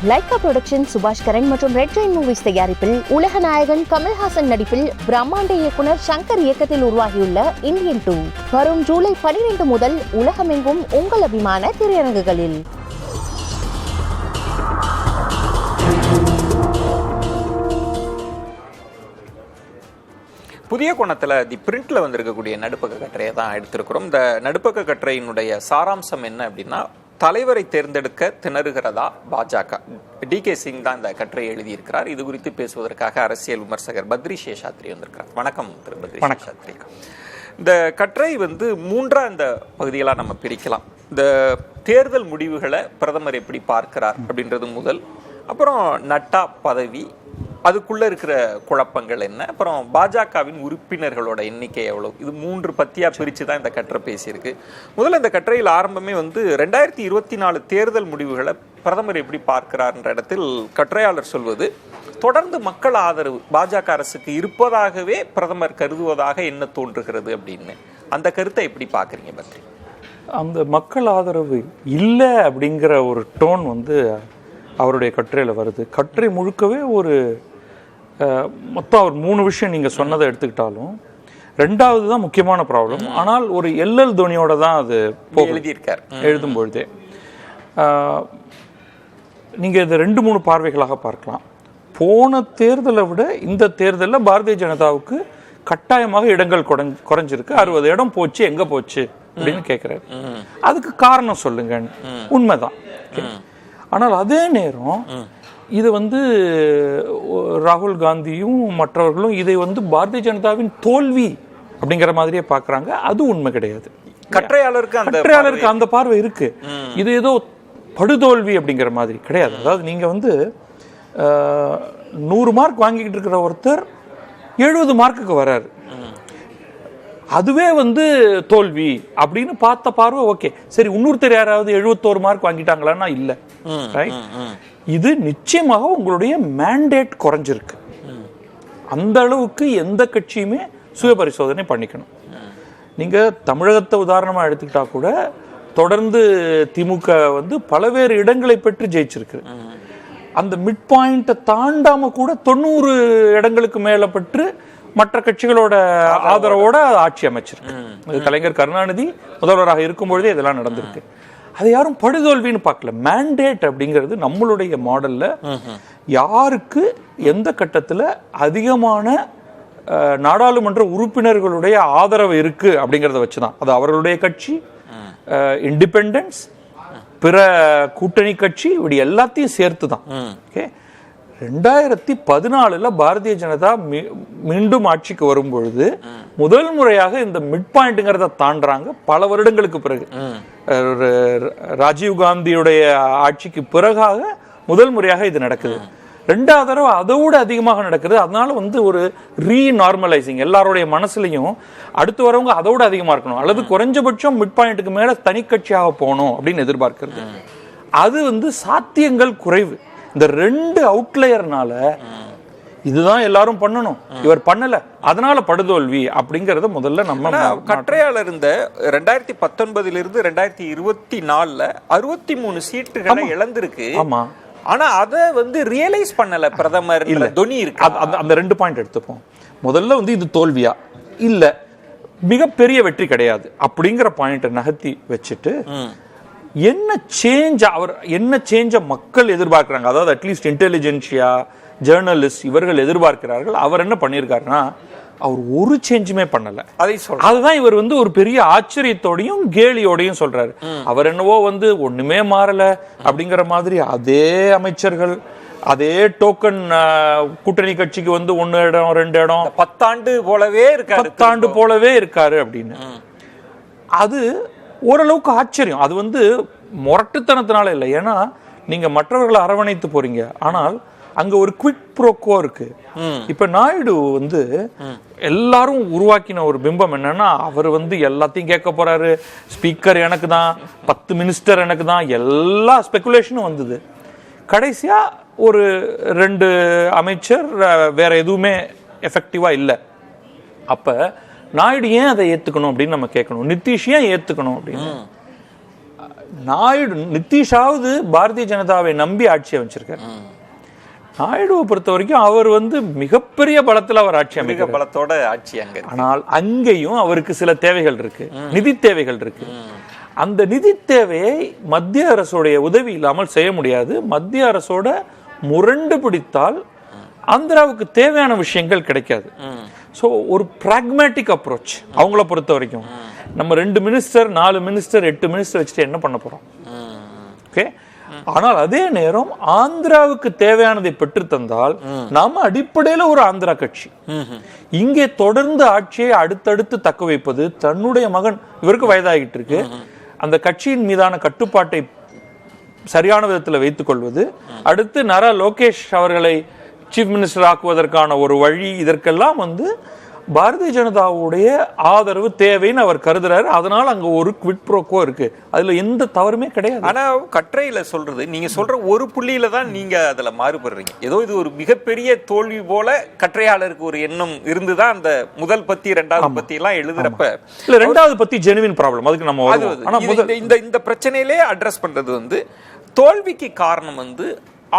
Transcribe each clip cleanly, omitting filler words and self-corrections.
Lyca production சுபாஷ் கரன் மற்றும் red Jain movies தயாரிப்பில் உலக நாயகன் கமல்ஹாசன் நடிப்பில் பிரம்மாண்ட இயக்குனர் சங்கர் இயக்கத்தில் உருவாகியுள்ள இந்தியன் 2 வரும் ஜூலை 12 முதல் உலகமெங்கும் உங்கள் அபிமான திரையரங்குகளில். புதிய கோணத்தில் பிரிண்ட்ல வந்திருக்கக்கூடிய நடுப்பக்க கட்டுரையை தான் எடுத்திருக்கிறோம். இந்த நடுப்பக்க கட்டுரையினுடைய சாராம்சம் என்ன அப்படின்னா, தலைவரை தேர்ந்தெடுக்க திணறுகிறதா பாஜக? DK சிங் தான் இந்த கட்டுரை எழுதியிருக்கிறார். இது குறித்து பேசுவதற்காக அரசியல் விமர்சகர் பத்ரி சேஷாத்ரி வந்திருக்கிறார். வணக்கம் திரு பத்ரி சேஷாத்ரி. இந்த கட்டுரை மூன்றா இந்த பகுதிகளாக நம்ம பிரிக்கலாம். இந்த தேர்தல் முடிவுகளை பிரதமர் எப்படி பார்க்கிறார் அப்படின்றது முதல், அப்புறம் நட்டா பதவி, அதுக்குள்ள இருக்கிற குழப்பங்கள் என்ன, அப்புறம் பாஜகவின் உறுப்பினர்களோட எண்ணிக்கை எவ்வளவு, இது மூன்று பத்தியா பிரிச்சு தான் இந்த கட்டுரை பேசியிருக்கு. முதல்ல இந்த கட்டுரையில் ஆரம்பமே 2024 தேர்தல் முடிவுகளை பிரதமர் எப்படி பார்க்கிறார்ன்ற இடத்தில் கட்டுரையாளர் சொல்வது, தொடர்ந்து மக்கள் ஆதரவு பாஜக அரசுக்கு இருப்பதாகவே பிரதமர் கருதுவதாக என்ன தோன்றுகிறது அப்படின்னு. அந்த கருத்தை எப்படி பாக்குறீங்க பத்ரி? அந்த மக்கள் ஆதரவு இல்லை அப்படிங்கிற ஒரு டோன் அவருடைய கட்டுரையில் வருது. கட்டுரை முழுக்கவே மொத்தம் அவர் 3 விஷயம் நீங்கள் சொன்னதை எடுத்துக்கிட்டாலும், ரெண்டாவது தான் முக்கியமான ப்ராப்ளம். ஆனால் ஒரு எல்எல் தோனியோட தான் அது எழுதியிருக்கார். எழுதும் பொழுதே நீங்கள் இதை 2-3 பார்வைகளாக பார்க்கலாம். போன தேர்தலை விட இந்த தேர்தலில் பாரதிய ஜனதாவுக்கு கட்டாயமாக இடங்கள் குறைஞ்சிருக்கு. 60 இடம் போச்சு, எங்க போச்சு அப்படின்னு கேட்கிறாரு. அதுக்கு காரணம் சொல்லுங்க, உண்மைதான். ஆனால் அதே நேரம் இது ராகுல் காந்தியும் மற்றவர்களும் இதை பாரதிய ஜனதாவின் தோல்வி அப்படிங்கிற மாதிரியே பார்க்கறாங்க. அது உண்மை கிடையாது. கட்டுரையாளருக்கு அந்த பார்வை இருக்கு. இது ஏதோ படுதோல்வி அப்படிங்கிற மாதிரி கிடையாது. அதாவது நீங்க 100 மார்க் வாங்கிக்கிட்டு இருக்கிற ஒருத்தர் 70 மார்க்குக்கு வர்றாரு, அதுவே தோல்வி அப்படின்னு பார்த்த பார்வை ஓகே. சரி, இன்னொருத்தர் யாராவது 71 மார்க் வாங்கிட்டாங்களான்னா இல்ல. இது நிச்சயமாக உங்களுடைய மேண்டேட் குறைஞ்சிருக்கு. அந்த அளவுக்கு எந்த கட்சியுமே சுய பரிசோதனை பண்ணிக்கணும். நீங்க தமிழகத்தை உதாரணமா எடுத்துக்கிட்டா கூட தொடர்ந்து திமுக பலவேறு இடங்களை பெற்று ஜெயிச்சிருக்கு. அந்த மிட் பாயிண்ட்டை தாண்டாம கூட 90 இடங்களுக்கு மேல பெற்று மற்ற கட்சிகளோட ஆதரவோட ஆட்சி அமைச்சிருக்கு. கலைஞர் கருணாநிதி முதல்வராக இருக்கும் பொழுதே இதெல்லாம் நடந்திருக்கு. அதை யாரும் படுதோல்வின்னு பார்க்கல. மேண்டேட் அப்படிங்கிறது நம்மளுடைய மாடல்ல யாருக்கு எந்த கட்டத்தில் அதிகமான நாடாளுமன்ற உறுப்பினர்களுடைய ஆதரவு இருக்கு அப்படிங்கிறத வச்சுதான். அது அவர்களுடைய கட்சி, இண்டிபெண்டன்ஸ், பிற கூட்டணி கட்சி, இப்படி எல்லாத்தையும் சேர்த்து தான். ஓகே, 2014 பாரதிய ஜனதா மீண்டும் ஆட்சிக்கு வரும் பொழுது முதல் முறையாக இந்த மிட் பாயிண்ட்ங்கிறத தாண்டாங்க. பல வருடங்களுக்கு பிறகு, ராஜீவ் காந்தியுடைய ஆட்சிக்கு பிறகாக முதல் முறையாக இது நடக்குது. ரெண்டாவது தடவை அதோட அதிகமாக நடக்குது. அதனால ஒரு ரீநார்மலைசிங் எல்லாருடைய மனசுலையும் அடுத்து வரவங்க அதோட அதிகமா இருக்கணும், அல்லது குறைஞ்சபட்சம் மிட் பாயிண்ட்டுக்கு மேல தனி கட்சியாக போகணும் அப்படின்னு எதிர்பார்க்கிறது. அது சாத்தியங்கள் குறைவு. இந்த 2 அவுட்லயர்னால இதுதான் எல்லாரும் பண்ணணும், இவர் பண்ணல, அதனால படுதோல்வி அப்படிங்கறத முதல்ல நம்ம கட்டுரையாளர் 2019 2024 63 சீட்டுகளை இழந்திருக்கு. ஆமா, ஆனா அத ரியலைஸ் பண்ணல பிரதமர். தோனி இருக்கு. அந்த 2 பாயிண்ட் எடுத்துப்போம். முதல்ல இது தோல்வியா இல்ல மிகப்பெரிய வெற்றி கிடையாது அப்படிங்கிற பாயிண்ட நகர்த்தி வச்சுட்டு என்ன சேஞ்ச மக்கள் எதிர்பார்க்கிறாங்க, அதாவது அட்லீஸ்ட் இன்டெலிஜென்சியா, ஜேர்னலிஸ்ட் இவர்கள் எதிர்பார்க்கிறார்கள். அவர் என்ன பண்ணியிருக்காருன்னா, அவர் ஒரு சேஞ்சுமே பண்ணல. அதுதான் இவர் ஒரு பெரிய ஆச்சரியத்தோடையும் கேலியோடையும் சொல்றாரு. அவர் என்னவோ ஒண்ணுமே மாறல அப்படிங்கிற மாதிரி அதே அமைச்சர்கள், அதே டோக்கன் கூட்டணி கட்சிக்கு 1 இடம் 2 இடம் 10 ஆண்டு போலவே இருக்காரு, 10 ஆண்டு போலவே இருக்காரு அப்படின்னு. அது ஓரளவுக்கு ஆச்சரியம். அது முரட்டுத்தனத்தினால இல்லை. ஏன்னா நீங்க மற்றவர்களை அரவணைத்து போறீங்க, ஆனால் அங்க ஒரு குவிக் ப்ரோக்கோ இருக்கு. இப்ப நாயுடு எல்லாரும் உருவாக்கின ஒரு பிம்பம் என்னன்னா, அவர் எல்லாத்தையும் கேட்க போறாரு, ஸ்பீக்கர் எனக்கு தான், 10 மினிஸ்டர் எனக்கு தான், எல்லா ஸ்பெகுலேஷனும் வந்தது. கடைசியா ஒரு 2 அமைச்சர், வேற எதுவுமே எஃபெக்டிவா இல்லை. அப்ப நாயுடு ஏன் அதை ஏத்துக்கணும் அப்படின்னு நம்ம கேட்கணும். நிதிஷ் ஏன் ஏத்துக்கணும் அப்படின்னு நாயுடு நிதிஷாவது பாரதிய ஜனதாவை நம்பி ஆட்சி அமைச்சிருக்காரு. நாயுடுவை பொறுத்த வரைக்கும் அவர் வந்து மிகப்பெரிய பலத்தில் அவர் ஆட்சி அமைக்க பலத்தோட ஆட்சி அங்க. ஆனால் அங்கேயும் அவருக்கு சில தேவைகள் இருக்கு, நிதி தேவைகள் இருக்கு. அந்த நிதி தேவையை மத்திய அரசுடைய உதவி இல்லாமல் செய்ய முடியாது. மத்திய அரசோட முரண்டு பிடித்தால் ஆந்திராவுக்கு தேவையான விஷயங்கள் கிடைக்காது. ஸோ ஒரு பிராக்மேட்டிக் அப்ரோச் அவங்கள பொறுத்த வரைக்கும். நம்ம 2 மினிஸ்டர் 4 மினிஸ்டர் 8 மினிஸ்டர் வச்சுட்டு என்ன பண்ண போறோம்? ஓகே. ஆனால் அதே நேரம் ஆந்திராவுக்கு தேவையானதை பெற்று தந்தால் நாம அடிப்படையில ஒரு ஆந்திரா கட்சி இங்கே தொடர்ந்து ஆட்சியை அடுத்தடுத்து தக்க வைப்பது, தன்னுடைய மகன் இவருக்கு வயதாகிட்டு இருக்கு, அந்த கட்சியின் மீதான கட்டுப்பாட்டை சரியான விதத்தில் வைத்துக் கொள்வது, அடுத்து நாரா லோகேஷ் அவர்களை சீஃப் மினிஸ்டர் ஆக்குவதற்கான ஒரு வழி, இதற்கெல்லாம் வந்து பாரதிய ஜனதாவுடைய ஆதரவு தேவைன்னு அவர் கருதுறாரு. அதனால அங்க ஒரு குவிட் ப்ரோக்கோ இருக்கு, அதுல எந்த தவறுமே கிடையாது. ஆனா கட்டுரையில சொல்றது, நீங்க சொல்ற ஒரு புள்ளியில தான் நீங்க அதுல மாறுபடுறீங்க. ஏதோ இது ஒரு மிகப்பெரிய தோல்வி போல கட்டுரையாளருக்கு ஒரு எண்ணம் இருந்துதான் அந்த முதல் பத்தி 2வது பத்தி எல்லாம் எழுதுறப்ப, இல்ல 2வது பத்தி ஜெனுவின் ப்ராப்ளம், அதுக்கு நம்ம இந்த பிரச்சனையிலே அட்ரஸ் பண்றது வந்து தோல்விக்கு காரணம் வந்து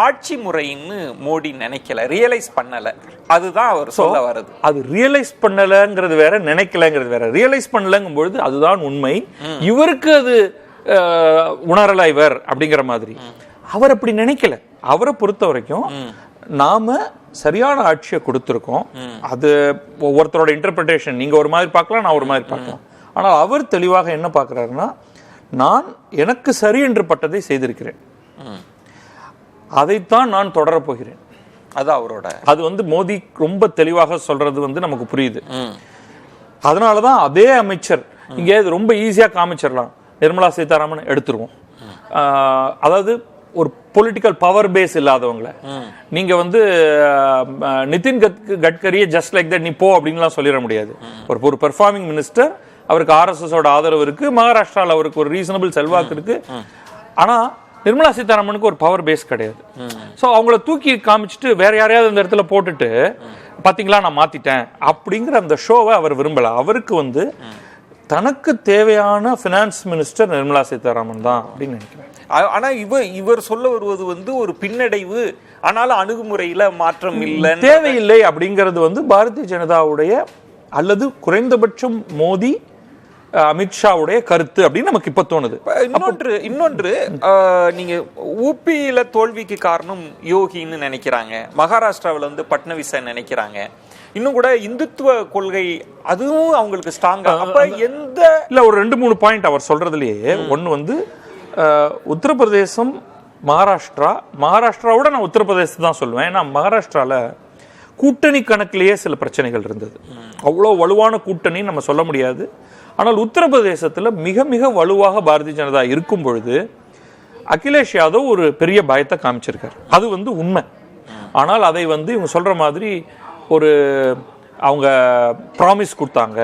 ஆட்சி முறைன்னு மோடி நினைக்கல, ரியலைஸ் பண்ணல, அதுதான் அவர் சொல்ல வருது. அது ரியலைஸ் பண்ணலங்கிறது வேற, நினைக்கலங்கிறது வேற. ரியலைஸ் பண்ணலங்கும் பொழுது அதுதான் உண்மை. இவருக்கு அது உணரல இவர் அப்படிங்கிற மாதிரி. அவர் அப்படி நினைக்கல. அவரை பொறுத்த வரைக்கும் நாம சரியான ஆட்சியை கொடுத்திருக்கோம். அது ஒவ்வொருத்தரோட இன்டர்பிரிட்டேஷன், நீங்க ஒரு மாதிரி பார்க்கலாம், நான் ஒரு மாதிரி பார்க்கலாம். ஆனால் அவர் தெளிவாக என்ன பார்க்கிறாருன்னா, நான் எனக்கு சரி என்று பட்டதை செய்திருக்கிறேன், அதைத்தான் நான் தொடரப் போகிறேன். அது அவரோட, அது வந்து மோடி ரொம்ப தெளிவாக சொல்றது வந்து நமக்கு புரியுது. அதனாலதான் அதே அமைச்சர் இங்கே ரொம்ப ஈஸியா காமிச்சிடலாம், நிர்மலா சீதாராமன் எடுத்துருவோம். அதாவது ஒரு பொலிட்டிக்கல் பவர் பேஸ் இல்லாதவங்களை நீங்க வந்து நிதின் கட்கரியை ஜஸ்ட் லைக் தட் நீ போ அப்படின்லாம் சொல்லிட முடியாது. ஒரு பெர்ஃபார்மிங் மினிஸ்டர், அவருக்கு RSS ஓட ஆதரவு இருக்கு, மகாராஷ்டிரால அவருக்கு ஒரு ரீசனபிள் செல்வாக்கு இருக்கு. ஆனா நிர்மலா சீதாராமனுக்கு ஒரு பவர் பேஸ் கிடையாது. ஸோ அவங்கள தூக்கி காமிச்சிட்டு வேற யாரையாவது அந்த இடத்துல போட்டுட்டு பாத்தீங்களா நான் மாத்திட்டேன் அப்படிங்கிற அந்த ஷோவை அவர் விரும்பல. அவருக்கு வந்து தனக்கு தேவையான பினான்ஸ் மினிஸ்டர் நிர்மலா சீதாராமன் தான் அப்படின்னு நினைக்கிறேன். ஆனா இவர் சொல்ல வருவது வந்து ஒரு பின்னடைவு, ஆனாலும் அணுகுமுறையில மாற்றம் இல்லை, தேவையில்லை அப்படிங்கிறது வந்து பாரதிய ஜனதாவுடைய அல்லது குறைந்தபட்சம் மோடி அமித்ஷாவுடைய கருத்து அப்படின்னு நமக்கு இப்ப தோணுது. இன்னொன்று நீங்க ஊபியில தோல்விக்கு காரணம் யோகின்னு நினைக்கிறாங்க, மகாராஷ்டிராவில் வந்து பட்னவிஸை நினைக்கிறாங்க, இன்னும் கூட இந்துத்துவ கொள்கை அதுவும் அவங்களுக்கு ஸ்ட்ராங்கா. அப்ப எந்த இல்ல ஒரு 2-3 பாயிண்ட் அவர் சொல்றதுலயே ஒன்னு வந்து உத்தரப்பிரதேசம், மகாராஷ்டிராவோட நான் உத்தரப்பிரதேசம் தான் சொல்லுவேன். ஏன்னா மகாராஷ்டிரால கூட்டணி கணக்கிலேயே சில பிரச்சனைகள் இருந்தது. அவ்வளோ வலுவான கூட்டணி நம்ம சொல்ல முடியாது. ஆனால் உத்தரப்பிரதேசத்தில் மிக மிக வலுவாக பாரதிய ஜனதா இருக்கும் பொழுது அகிலேஷ் யாதவ் ஒரு பெரிய பயத்தை காமிச்சிருக்காரு, அது வந்து உண்மை. ஆனால் அதை வந்து இவங்க சொல்ற மாதிரி ஒரு அவங்க ப்ராமிஸ் கொடுத்தாங்க,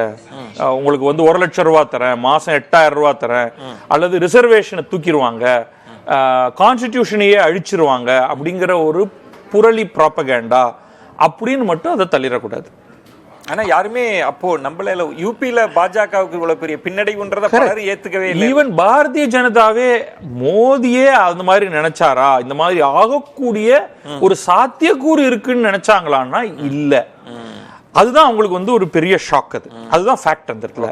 உங்களுக்கு வந்து 1 லட்சம் ரூபா தரேன், மாசம் 8000 ரூபா தரேன், அல்லது ரிசர்வேஷனை தூக்கிடுவாங்க, கான்ஸ்டிடியூஷனையே அழிச்சிருவாங்க அப்படிங்கிற ஒரு புரளி ப்ராபகேண்டா அப்படின்னு மட்டும் அதை தள்ளிடக்கூடாது. ஆனா யாருமே அப்போ நம்மள யூபியில பாஜகவுக்கு இவ்வளவு பெரிய பின்னடைவுன்றத பலரும் ஏத்துக்கவே இல்லை. ஈவன் பாரதிய ஜனதாவே மோடியே அந்த மாதிரி நினைச்சாரா, இந்த மாதிரி ஆகக்கூடிய ஒரு சாத்தியக்கூறு இருக்குன்னு நினைச்சாங்களான்னா இல்ல. அதுதான் அவங்களுக்கு வந்து ஒரு பெரிய ஷாக். அதுதான் ஃபேக்ட் அந்த இடத்துல.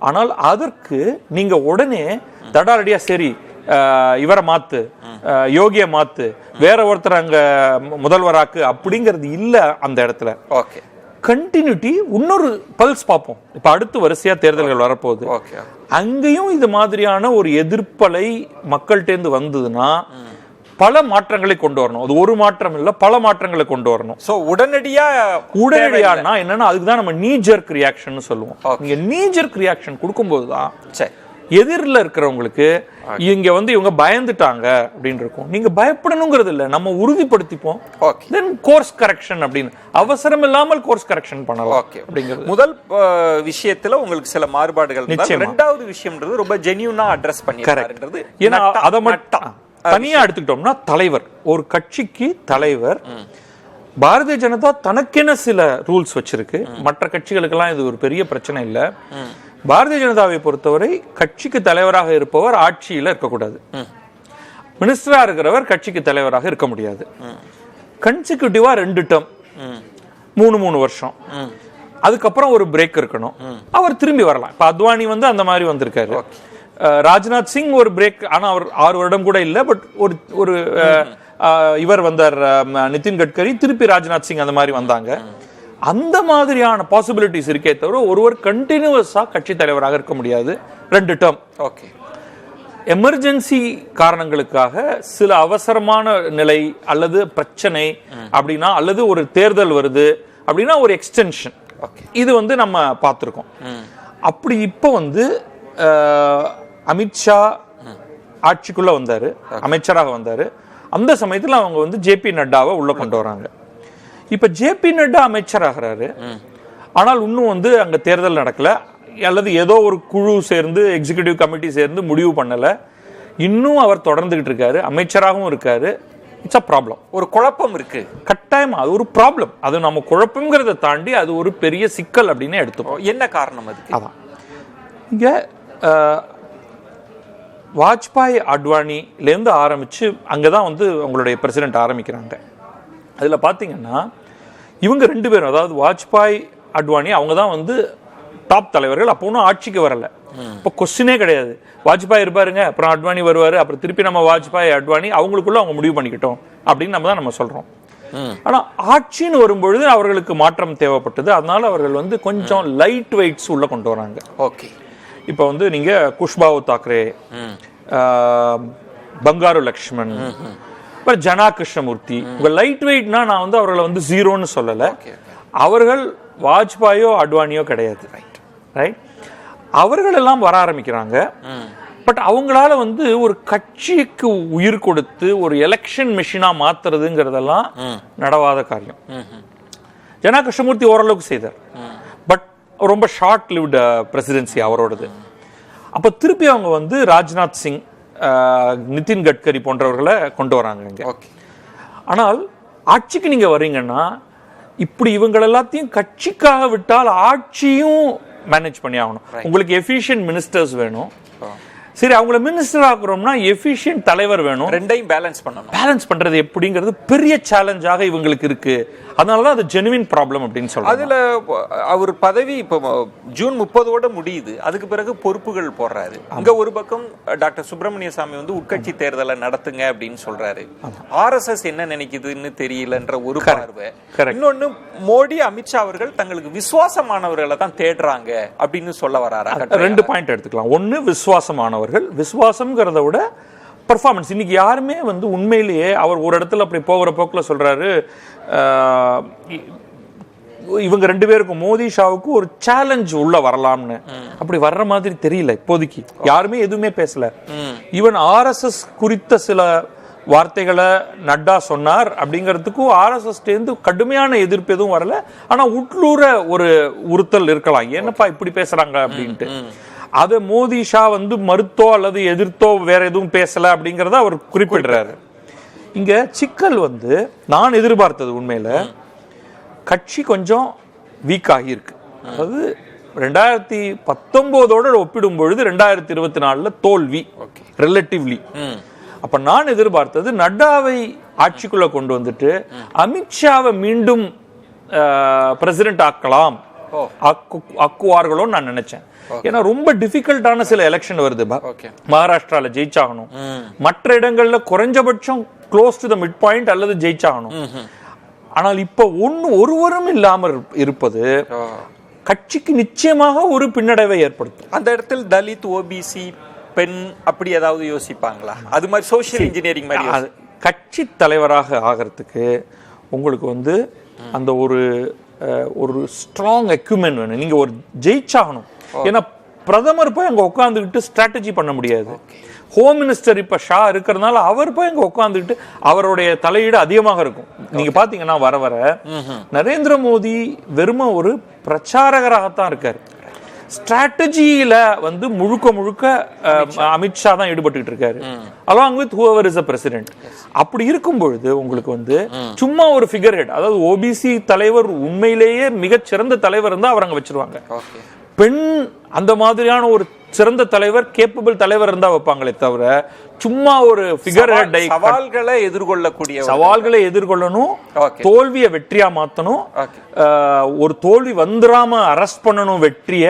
ஆனால் அதற்கு நீங்க உடனே தடாரடியா சரி இவரை மாத்து, யோகிய மாத்து, வேற ஒருத்தர் அங்க முதல்வராக்கு அப்படிங்கிறது இல்ல. அந்த இடத்துல ஓகே கண்டினியூட்டி, இன்னொரு பல்ஸ் பார்ப்போம். இப்ப அடுத்து வரிசையா தேர்தல்கள் வரப்போகுது. அங்கேயும் இது மாதிரியான ஒரு எதிர்ப்பலை மக்கள்கிட்ட வந்ததுன்னா பல மாற்றங்களை கொண்டு வரணும். அது ஒரு மாற்றம் இல்ல, பல மாற்றங்களை கொண்டு வரணும். சோ உடனடியானா என்னன்னா அதுக்குதான் நம்ம நீ ஜெர்க் ரியாக்ஷன் சொல்லுவோம். நீங்க நீ ஜெர்க் ரியாக்ஷன் கொடுக்கும்போதுதான் எதிரில் இருக்கிறவங்களுக்கு இங்க வந்து இவங்க பயந்துட்டாங்க அப்படின்னு இருக்கும். நீங்க பயப்படணுங்கிறது இல்ல, நம்ம உறுதிப்படுத்திப்போம். தென் கோர்ஸ் கரெக்ஷன் அப்படின்னு அவசரம் இல்லாமல் கோர்ஸ் கரெக்ஷன் பண்ணலாம். அப்படிங்கிறது முதல் விஷயத்துல உங்களுக்கு சில மாறுபாடுகள். இரண்டாவது விஷயம்ன்றது ரொம்ப ஜென்யூனா அட்ரஸ் பண்ணிருக்காருன்றது. ஏன்னா அதை மட்டும் தனியா எடுத்துக்கிட்டோம்னா தலைவர், ஒரு கட்சிக்கு தலைவர், பாரதிய ஜனதா தனக்கென சில ரூல்ஸ் வச்சிருக்கு. மற்ற கட்சிகளுக்கெல்லாம் இது ஒரு பெரிய பிரச்சனை இல்லை. பாரதிய ஜனதாவை பொறுத்தவரை கட்சிக்கு தலைவராக இருப்பவர் ஆட்சியில் இருக்கக்கூடாது, மினிஸ்டரா இருக்கிறவர் கட்சிக்கு தலைவராக இருக்க முடியாது. கன்சிக்யூட்டிவா 2 டேர்ம், 3 வருஷம், அதுக்கப்புறம் ஒரு பிரேக் இருக்கணும், அவர் திரும்பி வரலாம். இப்ப அத்வானி வந்து அந்த மாதிரி வந்திருக்காரு. ராஜ்நாத் சிங் ஒரு பிரேக், ஆனா அவர் 6 வருடம் கூட இல்ல, பட் ஒரு இவர் வந்தார் நிதின் கட்கரி, திருப்பி ராஜ்நாத் சிங் அந்த மாதிரி வந்தாங்க. அந்த மாதிரியான பாசிபிலிட்டிஸ் இருக்கே தவிர ஒருவர் கண்டினியூவஸா கட்சி தலைவராக இருக்க முடியாது 2 டேர்ம். ஓகே. எமர்ஜென்சி காரணங்களுக்காக சில அவசரமான நிலை அல்லது பிரச்சனை அப்படின்னா, அல்லது ஒரு தேர்தல் வருது அப்படின்னா ஒரு எக்ஸ்டென்ஷன், இது வந்து நம்ம பார்த்திருக்கோம். அப்படி இப்போ வந்து அமித்ஷா ஆட்சிக்குள்ள வந்தாரு, அமைச்சராக வந்தாரு. அந்த சமயத்தில் அவங்க வந்து ஜேபி நட்டாவை உள்ள கொண்டு வராங்க. இப்ப ஜேபி நட்டா அமைச்சராகிறாரு, ஆனால் இன்னும் வந்து அங்க தேர்தல் நடக்கல, அல்லது ஏதோ ஒரு குழு சேர்ந்து எக்ஸிகியூட்டிவ் கமிட்டி சேர்ந்து முடிவு பண்ணல, இன்னும் அவர் தொடர்ந்துகிட்டு இருக்காரு, அமைச்சராகவும் இருக்காரு. இட்ஸ் அ ப்ராப்ளம், ஒரு குழப்பம் இருக்கு. கட்டாயமா அது ஒரு ப்ராப்ளம். அது நம்ம குழப்பங்கிறத தாண்டி அது ஒரு பெரிய சிக்கல் அப்படின்னு எடுத்துப்போம். என்ன காரணம் அது? அதான் இங்க வாஜ்பாய் அத்வானிலேருந்து ஆரம்பிச்சு அங்கதான் வந்து உங்களுடைய பிரசிடென்ட் ஆரம்பிக்கிறாங்க. அதுல பாத்தீங்கன்னா இவங்க 2 பேரும், அதாவது வாஜ்பாய் அத்வானி, அவங்க தான் வந்து டாப் தலைவர்கள். அப்போ ஒன்றும் ஆட்சிக்கு வரல, இப்போ கொஸ்டினே கிடையாது. வாஜ்பாய் இருப்பாருங்க, அப்புறம் அத்வானி வருவாரு, அப்புறம் திருப்பி நம்ம வாஜ்பாய் அத்வானி அவங்களுக்குள்ள அவங்க முடிவு பண்ணிக்கிட்டோம் அப்படின்னு நம்ம சொல்றோம். ஆனா ஆட்சின்னு வரும்பொழுது அவர்களுக்கு மாற்றம் தேவைப்பட்டது. அதனால அவர்கள் வந்து கொஞ்சம் லைட் வெயிட்ஸ் உள்ள கொண்டு வராங்க. ஓகே. இப்போ வந்து நீங்க குஷ்பாவு தாக்கரே, பங்காரு லக்ஷ்மண், ஜனா கிருஷ்ணமூர்த்தி, லைட் வெயிட்னா நான் வந்து அவர்களை வந்து ஜீரோன்னு சொல்லல. அவர்கள் வாஜ்பாயோ அத்வானியோ கிடையாது, ரைட்? அவர்கள் எல்லாம் வர ஆரம்பிக்கிறாங்க. பட் அவங்களால வந்து ஒரு கட்சிக்கு உயிர் கொடுத்து ஒரு எலெக்ஷன் மெஷினா மாத்துறதுங்கிறதெல்லாம் நடவாத காரியம். ஜனா கிருஷ்ணமூர்த்தி ஓரளவுக்கு செய்தார், பட் ரொம்ப ஷார்ட் லிவ்டு பிரசிடென்சி அவரோடது. அப்ப திருப்பி அவங்க வந்து ராஜ்நாத் சிங், நிதின் கட்கரி போன்றவர்களை கொண்டு வராங்க இங்க. ஆனால் ஆட்சிக்கு நீங்க வர்றீங்கன்னா இப்படி இவங்க எல்லாத்தையும் கட்சிக்காக விட்டால் ஆட்சியும் மேனேஜ் பண்ணி ஆகணும். உங்களுக்கு எஃபிஷியன்ட் மினிஸ்டர்ஸ் வேணும். சரி, அவங்கள மினிஸ்டர் ஆக்குறோம்னா எஃபிஷியன்ட் தலைவர் வேணும். ரெண்டையும் பேலன்ஸ் பண்ணணும். பேலன்ஸ் பண்றது எப்படிங்கிறது பெரிய சேலஞ்சாக இவங்களுக்கு இருக்கு. அதனாலதான் அது ஜெனுவின் ப்ராப்ளம் அப்படின்னு சொல்றாங்க. அதுல அவர் பதவி இப்போ ஜூன் 30 முடியுது, அதுக்கு பிறகு பொறுப்புகள் போடுறாரு. அங்க ஒரு பக்கம் டாக்டர் சுப்பிரமணிய சாமி வந்து உட்கட்சி தேர்தலை நடத்துங்க அப்படின்னு சொல்றாரு. RSS என்ன நினைக்குதுன்னு தெரியலன்ற ஒரு பார்வை. இன்னொன்னு, மோடி அமித்ஷா அவர்கள் தங்களுக்கு விசுவாசமானவர்களை தான் தேடுறாங்க அப்படின்னு சொல்ல வராரா? 2 பாயிண்ட் எடுத்துக்கலாம். ஒன்னு, விசுவாசமானவர்கள். விசுவாசம்ங்கிறத விட பெர்ஃபார்மன்ஸ். இன்னைக்கு யாருமே வந்து உண்மையிலேயே, அவர் ஒரு இடத்துல அப்படி போகிற போக்கில் சொல்றாரு, இவங்க 2 பேருக்கும், மோடி ஷாவுக்கு ஒரு சேலஞ்ச் உள்ள வரலாம்னு. அப்படி வர்ற மாதிரி தெரியல இப்போதைக்கு. யாருமே எதுவுமே பேசல. ஈவன் RSS குறித்த சில வார்த்தைகளை நட்டா சொன்னார் அப்படிங்கிறதுக்கும் RSS கடுமையான எதிர்ப்பு எதுவும் வரல. ஆனா உட்லூர ஒரு உறுத்தல் இருக்கலாம், என்னப்பா இப்படி பேசுறாங்க அப்படின்ட்டு. அதை மோடி ஷா வந்து மறுத்தோ அல்லது எதிர்த்தோ வேற எதுவும் பேசல அப்படிங்கறத அவர் குறிப்பிடுறாரு. இங்க சிக்கல் வந்து நான் எதிர்பார்த்தது உண்மையில கட்சி கொஞ்சம் வீக் ஆகி இருக்கு. அதாவது 2019 ஒப்பிடும் பொழுது 2024 தோல்வி ரிலேட்டிவ்லி. அப்ப நான் எதிர்பார்த்தது நட்டாவை ஆட்சிக்குள்ள கொண்டு வந்துட்டு அமித்ஷாவை மீண்டும் பிரசிடென்ட் ஆக்கலாம், ஆக்குவார்களோ நான் நினைச்சேன். ஏன்னா ரொம்ப டிஃபிகல்ட்டான சில எலெக்ஷன் வருது. மகாராஷ்டிரால ஜெயிச்சாகணும், மற்ற இடங்கள்ல குறைஞ்சபட்சம் close to the mid point அல்லது ஜெயிச்சாகணும். ஆனால் இப்ப ஒருவரும் இல்லாமல் இருப்பது கட்சிக்கு நிச்சயமாக ஒரு பின்னடைவை ஏற்படுத்தும். அந்த இடத்தில் தலித், OBC, பெண் அப்படி ஏதாவது யோசிப்பாங்களா? அது மாதிரி சோசியல் இன்ஜினியரிங் மாதிரி. கட்சி தலைவராக ஆகிறதுக்கு உங்களுக்கு வந்து அந்த ஒரு ஸ்ட்ராங் எக்யூப்மென்ட் வேணும். நீங்க ஒரு ஜெயிச்சாகணும். ஏன்னா பிரதமர் போய் அங்க உட்காந்துக்கிட்டு ஸ்ட்ராட்டஜி பண்ண முடியாது. ஹோம் மினிஸ்டர் இப்ப ஷா இருக்கிறதுனால அவர் போய் அங்க உட்காந்துக்கிட்டு அவருடைய தலையீடு அதிகமாக இருக்கும். நீங்க பாத்தீங்கன்னா வர வர நரேந்திர மோடி வெறும ஒரு பிரச்சாரகராகத்தான் இருக்காரு. ஸ்ட்ராட்டஜியில வந்து முழுக்க அமித்ஷா தான் ஈடுபட்டு இருக்காரு, along with whoever is the president. அப்படி இருக்கும் பொழுது உங்களுக்கு வந்து சும்மா ஒரு ஃபிகர் ஹெட், அதாவது OBC தலைவர் உண்மையிலேயே மிகச்சிறந்த தலைவர் இருந்தா அவர் அங்க வச்சிருவாங்க. பெண் அந்த மாதிரியான ஒரு சிறந்த தலைவர், கேப்பபிள் தலைவர் இருந்தா வைப்பாங்களே தவிர சும்மா ஒரு ஃபிகர் ஹெட் சவால்களை எதிர்கொள்ளக்கூடிய சவால்களை எதிர்கொள்ளணும், தோல்வியை வெற்றியா மாத்தணும், ஒரு தோல்வி வந்துடாம அரெஸ்ட் பண்ணணும் வெற்றிய,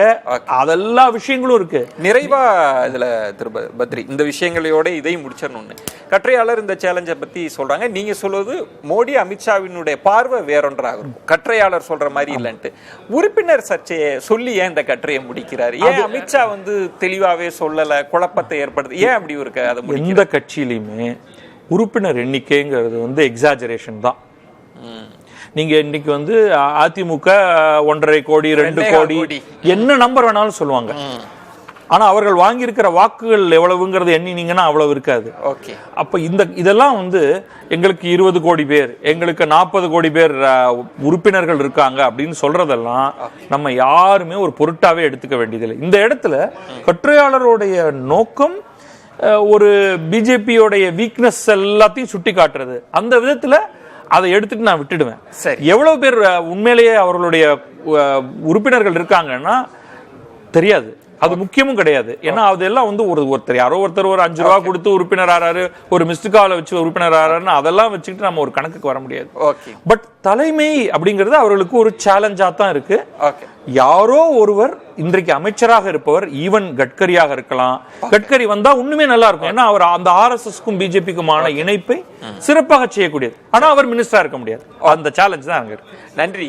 அதெல்லா விஷயங்களும் இருக்கு. நிறைவா இதுல திரு பத்ரி இந்த விஷயங்களோட இதையும் முடிச்சிடணும்னு கற்றையாளர் இந்த சேலஞ்சை பத்தி சொல்றாங்க. நீங்க சொல்வது மோடி அமித்ஷாவினுடைய பார்வை வேறொன்றாக இருக்கும், கற்றையாளர் சொல்ற மாதிரி இல்லைன்ட்டு. உறுப்பினர் சர்ச்சையை சொல்லி ஏன் இந்த கற்றையை முடிக்கிறாரு? ஏன் அமித்ஷா வந்து தெளிவாவே சொல்லல, குழப்பத்தை ஏற்படுது, ஏன் அப்படி இருக்கு? அதை எந்த கட்சியிலுமே உறுப்பினர் எண்ணிக்கைங்கிறது வந்து எக்ஸாஜரேஷன் தான். நீங்க இன்னைக்கு வந்து அதிமுக 1.5 கோடி 2 கோடி என்ன நம்பர் வேணாலும் சொல்லுவாங்க. ஆனா அவர்கள் வாங்கியிருக்கிற வாக்குகள் எவ்வளவுங்கிறது எண்ணினீங்கன்னா அவ்வளவு இருக்காது. அப்ப இதெல்லாம் வந்து எங்களுக்கு 20 கோடி பேர், எங்களுக்கு 40 கோடி பேர் உறுப்பினர்கள் இருக்காங்க அப்படின்னு சொல்றதெல்லாம் நம்ம யாருமே ஒரு பொருட்டாவே எடுத்துக்க வேண்டியதில்லை. இந்த இடத்துல கற்றையாளருடைய நோக்கம் ஒரு பிஜேபியோடைய வீக்னஸ் எல்லாத்தையும் சுட்டி காட்டுறது. அந்த விதத்துல அதை எடுத்துட்டு நான் விட்டுடுவேன். எவ்வளவு பேர் உண்மையிலேயே அவர்களுடைய உறுப்பினர்கள் இருக்காங்கன்னா தெரியாது, அது முக்கியமும் கிடையாது. ஏன்னா அதெல்லாம் வந்து ஒருத்தர் யாரோ ஒருத்தர் ஒரு 5 ரூபா கொடுத்து உறுப்பினர் ஆறாரு, ஒரு மிஸ்டு காலை வச்சு உறுப்பினர் ஆறாருன்னு அதெல்லாம் வச்சுக்கிட்டு நம்ம ஒரு கணக்குக்கு வர முடியாது. பட் தலைமை அப்படிங்கிறது அவர்களுக்கு ஒரு சேலஞ்சா தான் இருக்கு. யாரோ ஒருவர் இன்றைக்கு அமைச்சராக இருப்பவர் ஈவன் கட்கரியாக இருக்கலாம். கட்கரி வந்தா இன்னுமே நல்லா இருக்கும். ஏன்னா அவர் அந்த ஆர்எஸ்எஸ்க்கும் பிஜேபிக்குமான இணைப்பை சிறப்பாக செய்யக்கூடியது. ஆனா அவர் மினிஸ்டரா இருக்க முடியாது. அந்த சேலஞ்ச் தான் அங்க இருக்கு. நன்றி.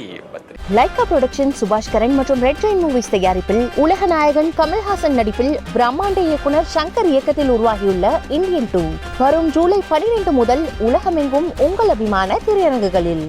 லைகா புரொடக்ஷன் சுபாஷ் கரன் மற்றும் ரெட் ஜெயின் மூவிஸ் தயாரிப்பில் உலக நாயகன் கமல்ஹாசன் நடிப்பில் பிரம்மாண்ட இயக்குனர் சங்கர் இயக்கத்தில் உருவாகியுள்ள இந்தியன் 2 வரும் ஜூலை 12 முதல் உலகமெங்கும் உங்கள் அபிமான திரையரங்குகளில்.